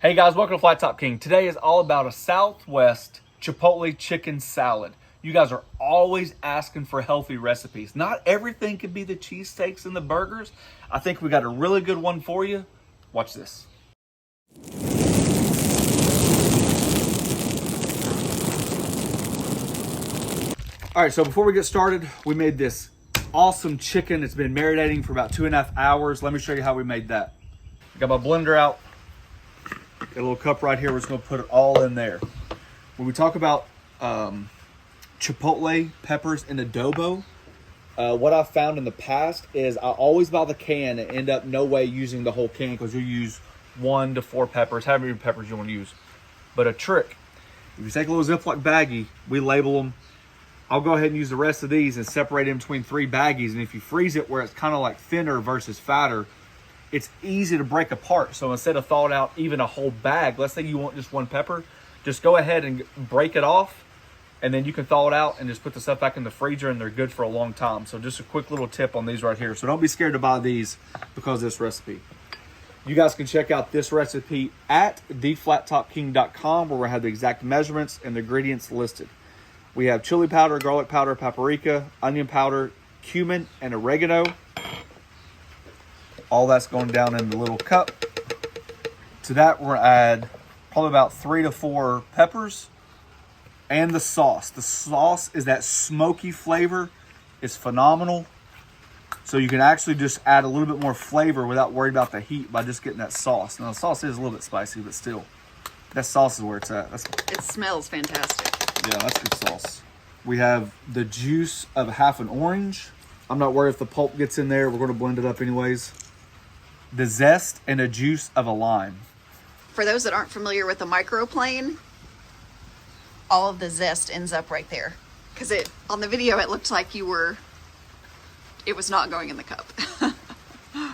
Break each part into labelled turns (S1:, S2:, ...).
S1: Hey guys, welcome to Flat Top King. Today is all about a Southwest Chipotle chicken salad. You guys are always asking for healthy recipes. Not everything could be the cheesesteaks and the burgers. I think we got a really good one for you. Watch this. All right, so before we get started, we made this awesome chicken. It's been marinating for about 2.5 hours. Let me show you how we made that. I got my blender out. Got a little cup right here. We're just gonna put it all in there. When we talk about chipotle peppers and adobo, what I've found in the past is I always buy the can and end up no way using the whole can because you use 1 to 4 peppers, however many peppers you want to use. But a trick, if you take a little Ziploc baggie, we label them. I'll go ahead and use the rest of these and separate them between 3 baggies. And if you freeze it where it's kind of like thinner versus fatter, it's easy to break apart. So instead of thawing out even a whole bag, let's say you want just 1 pepper, just go ahead and break it off, and then you can thaw it out and just put the stuff back in the freezer, and they're good for a long time. So just a quick little tip on these right here. So don't be scared to buy these because of this recipe. You guys can check out this recipe at theflattopking.com, where we have the exact measurements and the ingredients listed. We have chili powder, garlic powder, paprika, onion powder, cumin, and oregano. All that's going down in the little cup. To that, we're gonna add probably about 3 to 4 peppers and the sauce. The sauce is that smoky flavor. It's phenomenal. So you can actually just add a little bit more flavor without worrying about the heat by just getting that sauce. Now the sauce is a little bit spicy, but still, that sauce is where it's at.
S2: It smells fantastic.
S1: Yeah, that's good sauce. We have the juice of half an orange. I'm not worried if the pulp gets in there. We're gonna blend it up anyways. The zest and the juice of a lime.
S2: For those that aren't familiar with the microplane, all of the zest ends up right there. Because on the video, it looked like it was not going in the cup.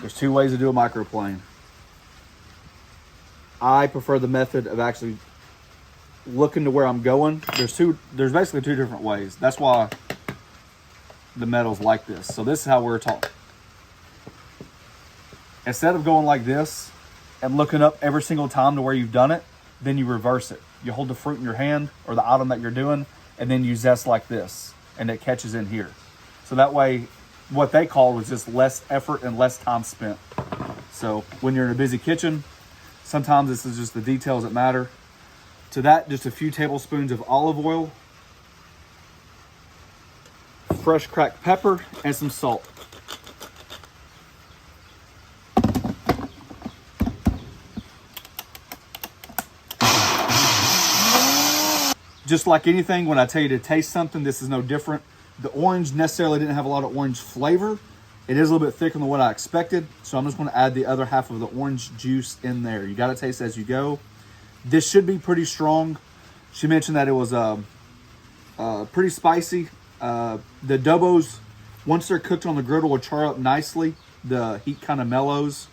S1: There's 2 ways to do a microplane. I prefer the method of actually looking to where I'm going. There's basically 2 different ways. That's why the metal's like this. So this is how we're taught. Instead of going like this and looking up every single time to where you've done it, then you reverse it. You hold the fruit in your hand or the item that you're doing, and then you zest like this, and it catches in here. So that way, what they call was just less effort and less time spent. So when you're in a busy kitchen, sometimes this is just the details that matter. To that, just a few tablespoons of olive oil, fresh cracked pepper, and some salt. Just like anything, when I tell you to taste something, this is no different. The orange necessarily didn't have a lot of orange flavor. It is a little bit thicker than what I expected, so I'm just going to add the other half of the orange juice in there. You got to taste as you go. This should be pretty strong. She mentioned that it was pretty spicy. The adobos, once they're cooked on the griddle, will char up nicely. The heat kind of mellows.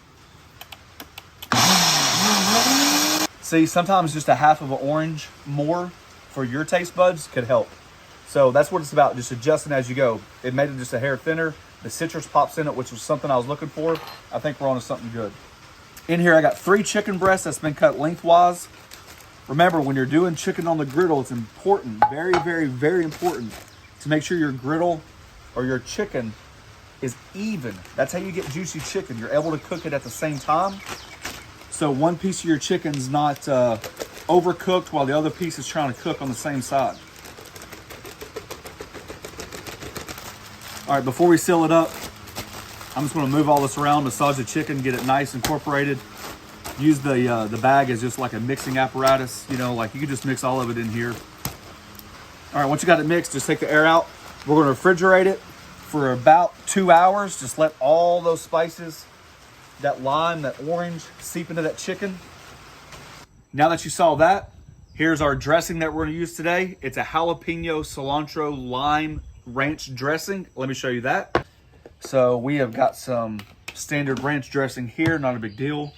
S1: See, sometimes just a half of an orange more for your taste buds could help. So that's what it's about, just adjusting as you go. It made it just a hair thinner. The citrus pops in it, which was something I was looking for. I think we're on to something good. In here, I got 3 chicken breasts that's been cut lengthwise. Remember, when you're doing chicken on the griddle, it's important, very, very, very important to make sure your griddle or your chicken is even. That's how you get juicy chicken. You're able to cook it at the same time. So one piece of your chicken's not overcooked while the other piece is trying to cook on the same side. All right, before we seal it up, I'm just gonna move all this around, massage the chicken, get it nice incorporated. Use the bag as just like a mixing apparatus, you know, like you could just mix all of it in here. All right, once you got it mixed, just take the air out. We're gonna refrigerate it for about 2 hours. Just let all those spices, that lime, that orange, seep into that chicken. Now that you saw that, here's our dressing that we're gonna use today. It's a jalapeno, cilantro, lime, ranch dressing. Let me show you that. So we have got some standard ranch dressing here, not a big deal.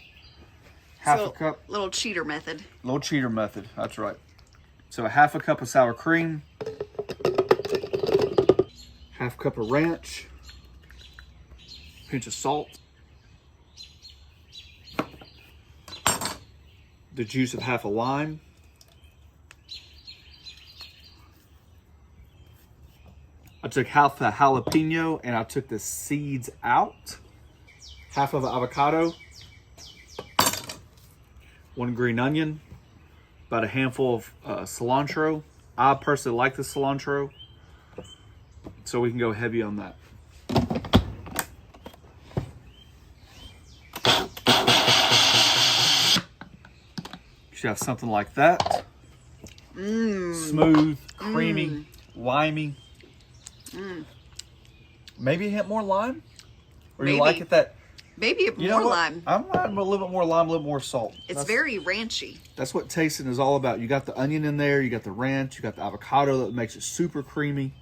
S1: Half a cup.
S2: Little cheater method.
S1: Little cheater method, that's right. So a half a cup of sour cream, half cup of ranch, pinch of salt, the juice of half a lime. I took half a jalapeno and I took the seeds out. Half of an avocado. 1 green onion. About a handful of cilantro. I personally like the cilantro, so we can go heavy on that. You should have something like that. Smooth, creamy, limey. Maybe a hint more lime? Or
S2: Maybe.
S1: You like it that...
S2: Maybe more lime.
S1: I'm adding a little bit more lime, a little more salt.
S2: It's very ranchy.
S1: That's what tasting is all about. You got the onion in there, you got the ranch, you got the avocado that makes it super creamy.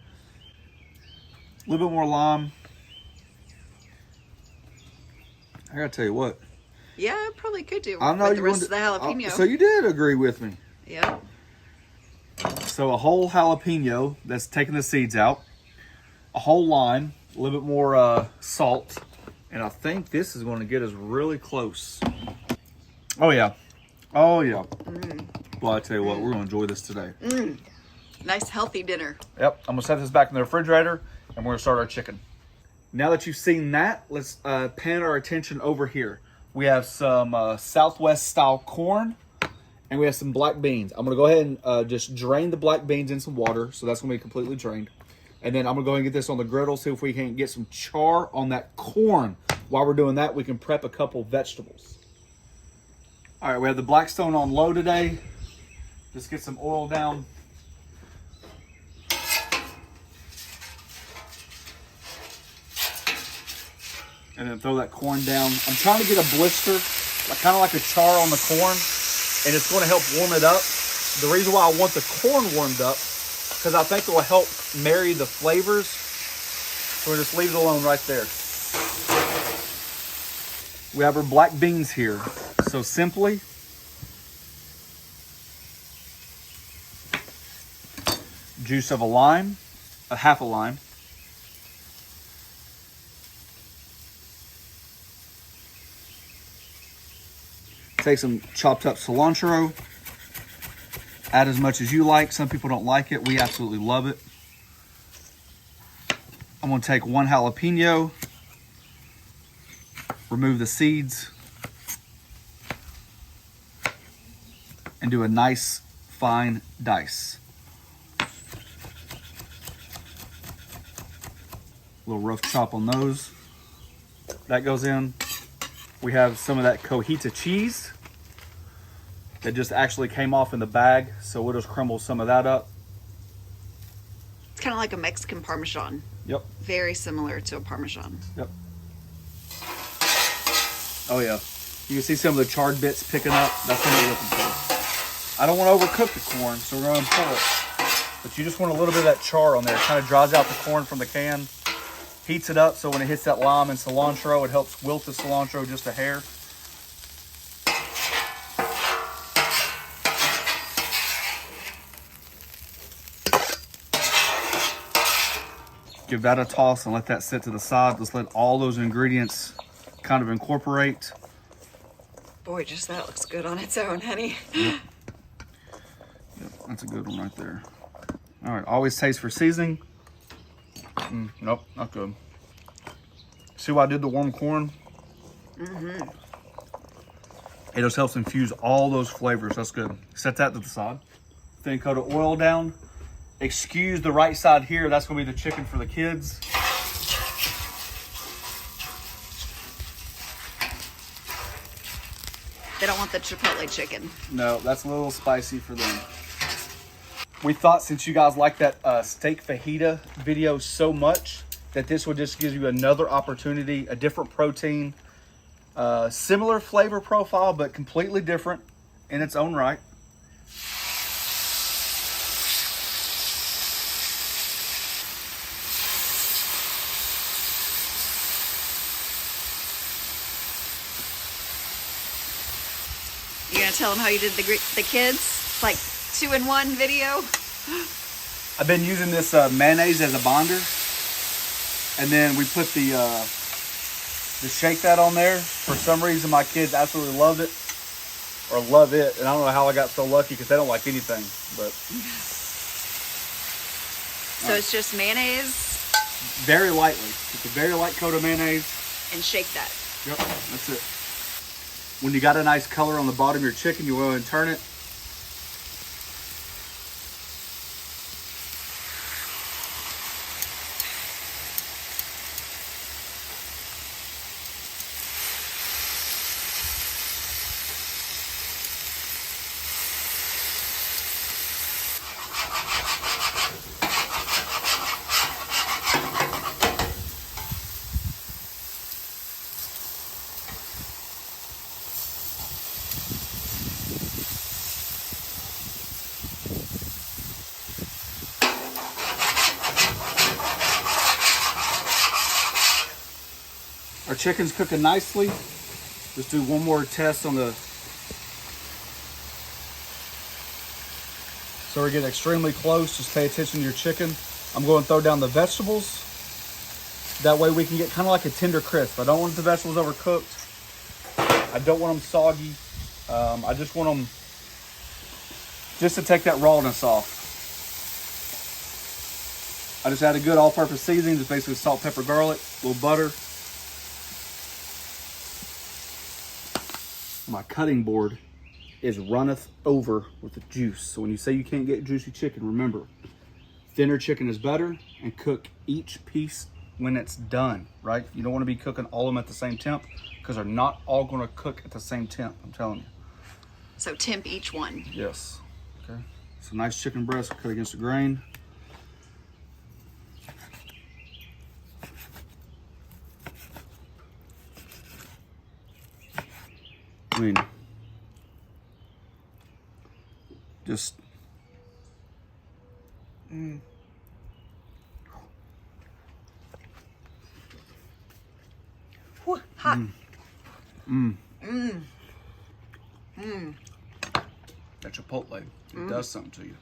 S1: A little bit more lime. I gotta tell you what.
S2: Yeah, I probably could do
S1: I know
S2: with
S1: you
S2: the rest of
S1: wanted,
S2: the jalapeno.
S1: so you did agree with me.
S2: Yeah.
S1: So a whole jalapeno that's taking the seeds out. A whole lime, a little bit more salt. And I think this is going to get us really close. Oh, yeah. Oh, yeah. Well, I tell you what, we're going to enjoy this today.
S2: Nice, healthy dinner.
S1: Yep. I'm going to set this back in the refrigerator, and we're going to start our chicken. Now that you've seen that, let's pan our attention over here. We have some Southwest style corn, and we have some black beans. I'm going to go ahead and just drain the black beans in some water, so that's going to be completely drained. And then I'm going to go ahead and get this on the griddle, see if we can get some char on that corn. While we're doing that, we can prep a couple vegetables. All right, we have the Blackstone on low today. Just get some oil down. And then throw that corn down. I'm trying to get a blister, kind of like a char on the corn. And it's going to help warm it up. The reason why I want the corn warmed up, because I think it will help marry the flavors. So we'll just leave it alone right there. We have our black beans here. So simply, juice of a lime, a half a lime. Take some chopped up cilantro. Add as much as you like. Some people don't like it. We absolutely love it. I'm going to take 1 jalapeno. Remove the seeds. And do a nice fine dice. A little rough chop on those. That goes in. We have some of that cojita cheese that just actually came off in the bag, so we'll just crumble some of that up.
S2: It's kind of like a Mexican Parmesan.
S1: Yep.
S2: Very similar to a Parmesan.
S1: Yep. Oh yeah. You can see some of the charred bits picking up. That's what we're looking for. I don't want to overcook the corn, so we're going to pull it. But you just want a little bit of that char on there. It kind of draws out the corn from the can. Heats it up, so when it hits that lime and cilantro, it helps wilt the cilantro just a hair. Give that a toss and let that sit to the side. Let's let all those ingredients kind of incorporate.
S2: Boy, just that looks good on its own, honey.
S1: Yep. Yep, that's a good one right there. All right, always taste for seasoning. Nope, not good. See why I did the warm corn? It just helps infuse all those flavors. That's good. Set that to the side. Thin coat of oil down. Excuse the right side here. That's going to be the chicken for the kids.
S2: They don't want the chipotle chicken.
S1: No, that's a little spicy for them. We thought since you guys like that steak fajita video so much, that this would just give you another opportunity, a different protein, similar flavor profile, but completely different in its own right.
S2: You gonna tell them how you did the kids? Like 2-in-1 video?
S1: I've been using this mayonnaise as a bonder, and then we put the shake that on there. For some reason, my kids absolutely loved it. or love it. And I don't know how I got so lucky because they don't like anything. But
S2: so it's just mayonnaise.
S1: Very lightly. Just a very light coat of mayonnaise.
S2: And shake that.
S1: Yep, that's it. When you got a nice color on the bottom of your chicken, you go and turn it. Our chicken's cooking nicely. Just do one more test on the... So we're getting extremely close. Just pay attention to your chicken. I'm going to throw down the vegetables. That way we can get kind of like a tender crisp. I don't want the vegetables overcooked. I don't want them soggy. I just want them just to take that rawness off. I just added good all-purpose seasoning. Just basically salt, pepper, garlic, a little butter. My cutting board is runneth over with the juice. So when you say you can't get juicy chicken, remember, thinner chicken is better, and cook each piece when it's done, right? You don't want to be cooking all of them at the same temp because they're not all going to cook at the same temp, I'm telling you.
S2: So temp each one.
S1: Yes. Okay. So nice chicken breast cut against the grain. I mean, just
S2: Whew, hot.
S1: that Chipotle, it does something to you.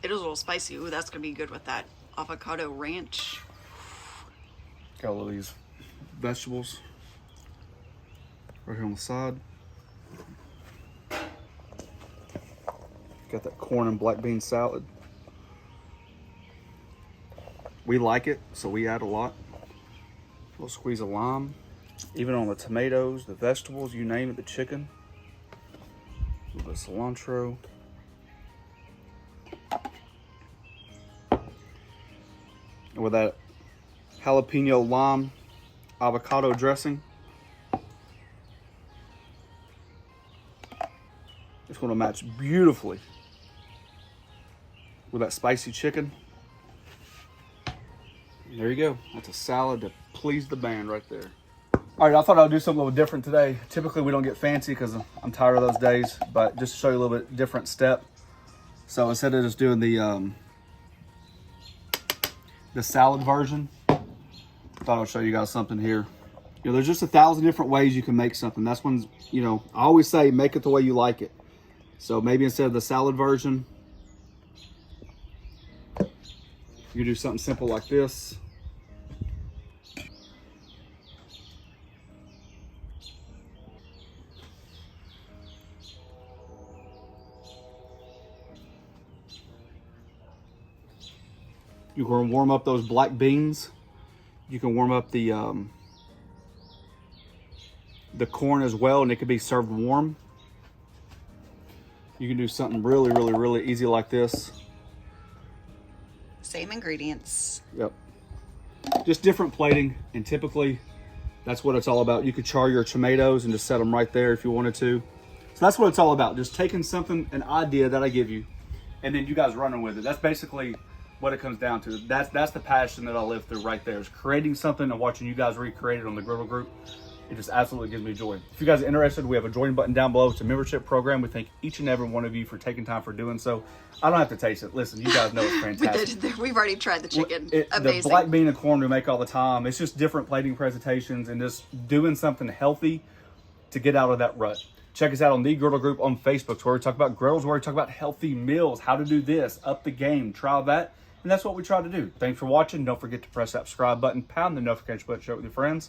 S2: It is a little spicy. Ooh, that's gonna be good with that avocado ranch.
S1: Got all of these vegetables right here on the side. Got that corn and black bean salad. We like it, so we add a lot. A little squeeze of lime. Even on the tomatoes, the vegetables, you name it, the chicken. A little bit of cilantro. And with that jalapeno lime avocado dressing, it's going to match beautifully with that spicy chicken. And there you go. That's a salad to please the band right there. All right, I thought I'd do something a little different today. Typically, we don't get fancy because I'm tired of those days, but just to show you a little bit different step. So instead of just doing the salad version, I thought I'd show you guys something here. You know, there's just 1,000 different ways you can make something. That's when, you know, I always say make it the way you like it. So maybe instead of the salad version, you do something simple like this. You can warm up those black beans. You can warm up the corn as well, and it can be served warm. You can do something really, really, really easy like this.
S2: Same ingredients.
S1: Yep. Just different plating, and typically that's what it's all about. You could char your tomatoes and just set them right there if you wanted to. So that's what it's all about. Just taking something, an idea that I give you, and then you guys running with it. That's basically what it comes down to. That's the passion that I live through right there, is creating something and watching you guys recreate it on the Griddle group. It just absolutely gives me joy. If you guys are interested, we have a join button down below. It's a membership program. We thank each and every one of you for taking time for doing so. I don't have to taste it. Listen, you guys know it's fantastic.
S2: We've already tried the chicken.
S1: The
S2: Amazing.
S1: black bean and corn we make all the time. It's just different plating presentations and just doing something healthy to get out of that rut. Check us out on the Griddle group on Facebook. It's where we talk about griddles, where we talk about healthy meals, how to do this, up the game, try that. And that's what we try to do. Thanks for watching. Don't forget to press that subscribe button, pound the notification button, share it with your friends.